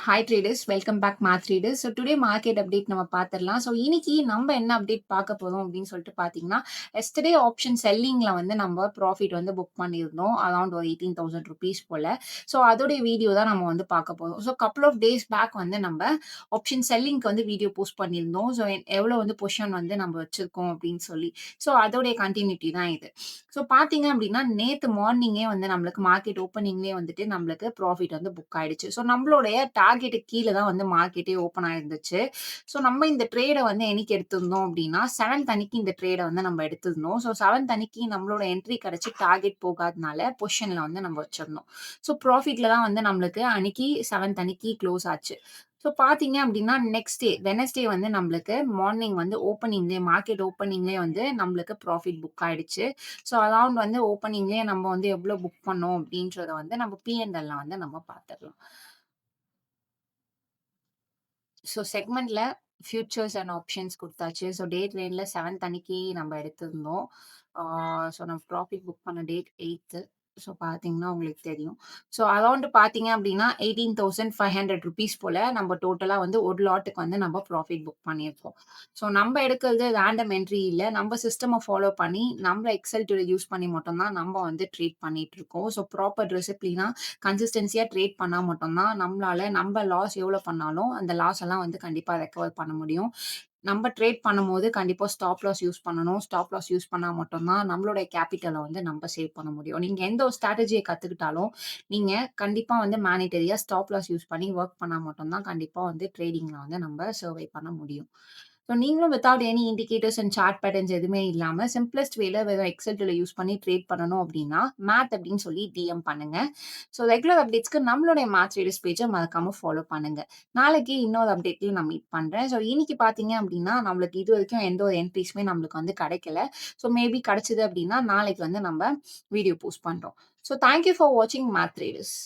Hi traders, welcome back math traders. So today market update நம்ம பார்த்துடலாம். So இன்னைக்கு நம்ம என்ன அப்டேட் பார்க்க போறோம் அப்படின்னு சொல்லிட்டு பார்த்தீங்கன்னா, எஸ்டர்டே ஆப்ஷன் செல்லிங்ல வந்து நம்ம ப்ராஃபிட் வந்து புக் பண்ணியிருந்தோம். அரவுண்ட் ஒரு 18,000 ருபீஸ் போல. ஸோ அதோடைய வீடியோ தான் நம்ம வந்து பார்க்க போறோம். So couple of days back வந்து நம்ம ஆப்ஷன் செல்லிங்க்கு வந்து வீடியோ போஸ்ட் பண்ணியிருந்தோம். ஸோ எவ்வளோ வந்து பொசிஷன் வந்து நம்ம வச்சிருக்கோம் அப்படின்னு சொல்லி. ஸோ அதோடைய கண்டினியூட்டி தான் இது. ஸோ பார்த்தீங்க அப்படின்னா, நேத்து மார்னிங்கே வந்து நம்மளுக்கு மார்க்கெட் ஓப்பனிங்லேயே வந்துட்டு நம்மளுக்கு ப்ராஃபிட் வந்து புக் ஆயிடுச்சு. ஸோ நம்மளுடைய டார்கெட்டுக்கு கீழ தான் வந்து மார்க்கெட்டே ஓப்பன் ஆயிருந்துச்சு. ஸோ நம்ம இந்த ட்ரேட வந்து என்னைக்கு எடுத்திருந்தோம் அப்படின்னா, 7த் அன்னைக்கு இந்த ட்ரேட வந்து நம்ம எடுத்திருந்தோம். ஸோ 7த் அன்னைக்கு நம்மளோட என்ட்ரி கிடைச்சு டார்கெட் போகாதனால பொசிஷன்ல வந்து நம்ம வச்சிருந்தோம். ஸோ ப்ராஃபிட்ல தான் வந்து நம்மளுக்கு அன்னைக்கு 7த் அன்னைக்கு க்ளோஸ் ஆச்சு. ஸோ பார்த்தீங்க அப்படின்னா, நெக்ஸ்ட் டே வெட்னஸ்டே வந்து நம்மளுக்கு மார்னிங் வந்து மார்க்கெட் ஓப்பனிங்லேயே வந்து நம்மளுக்கு ப்ராஃபிட் புக் ஆயிடுச்சு. ஸோ அரவுண்ட் வந்து ஓப்பனிங்லேயே நம்ம வந்து எவ்வளோ புக் பண்ணோம் அப்படின்றத வந்து நம்ம P&Lல வந்து நம்ம பார்த்துடலாம். ஸோ செக்மெண்ட்ல ஃபியூச்சர்ஸ் அண்ட் ஆப்ஷன்ஸ் குடுத்தாச்சு. ஸோ டே ட்ரேட்ல 7த் அன்னைக்கு நம்ம எடுத்திருந்தோம். ஆ ஸோ நம்ம ப்ராஃபிட் புக் பண்ண டேட் 8த். ஸோ பார்த்தீங்கன்னா உங்களுக்கு தெரியும். ஸோ அரவுண்ட் பார்த்தீங்க அப்டின்னா, 18,500 ருப்பீஸ் போல நம்ம டோட்டலா வந்து ஒரு லாட்டுக்கு வந்து நம்ம ப்ராஃபிட் புக் பண்ணியிருக்கோம். ஸோ நம்ம எடுக்கிறது ரேண்டம் என்ட்ரி இல்ல. நம்ம சிஸ்டம ஃபாலோ பண்ணி, நம்ம எக்ஸெல் டூல யூஸ் பண்ணி மட்டும் தான் நம்ம வந்து ட்ரேட் பண்ணிட்டு இருக்கோம். ஸோ ப்ராப்பர் டிசிப்ளினா கன்சிஸ்டன்சியா ட்ரேட் பண்ணா மட்டும் தான் நம்மளால நம்ம லாஸ் எவ்வளோ பண்ணாலும், அந்த லாஸ் எல்லாம் வந்து கண்டிப்பா ரெக்கவர் பண்ண முடியும். நம்ம ட்ரேட் பண்ணும்போது கண்டிப்பா ஸ்டாப் லாஸ் யூஸ் பண்ணணும். ஸ்டாப் லாஸ் யூஸ் பண்ணா மட்டும் தான் நம்மளுடைய கேப்பிட்டல வந்து நம்ம சேவ் பண்ண முடியும். நீங்க எந்த ஒரு ஸ்ட்ராட்டஜிய கத்துக்கிட்டாலும், நீங்க கண்டிப்பா வந்து மேனிட்டரியா ஸ்டாப் லாஸ் யூஸ் பண்ணி வொர்க் பண்ணா மட்டும் தான் கண்டிப்பா வந்து ட்ரேடிங்ல வந்து நம்ம சர்வை பண்ண முடியும். ஸோ நீங்களும் without any indicators and chart patterns எதுவுமே இல்லாம சிம்ப்ளஸ்ட் வேல வெறும் எக்ஸெல் டூல யூஸ் பண்ணி ட்ரேட் பண்ணணும் அப்டின்னா, மேத் அப்டின்னு சொல்லி டிஎம் பண்ணுங்க. ஸோ ரெகுலர் அப்டேட்ஸ்க்கு நம்மளுடைய மேத்ஸ் ரீடர்ஸ் பேஜ மறக்காம ஃபாலோ பண்ணுங்க. நாளைக்கு இன்னொரு அப்டேட்ல நான் மீட் பண்றேன். ஸோ இன்னைக்கு பார்த்தீங்க அப்டின்னா, நம்மளுக்கு இதுவரைக்கும் எந்த ஒரு என்ட்ரீஸுமே நம்மளுக்கு வந்து கிடைக்கல. ஸோ மேபி கிடைச்சது அப்டின்னா, நாளைக்கு வந்து நம்ம வீடியோ போஸ்ட் பண்றோம். ஸோ தேங்க் யூ ஃபார் வாட்சிங் மேத் ரீடர்ஸ்.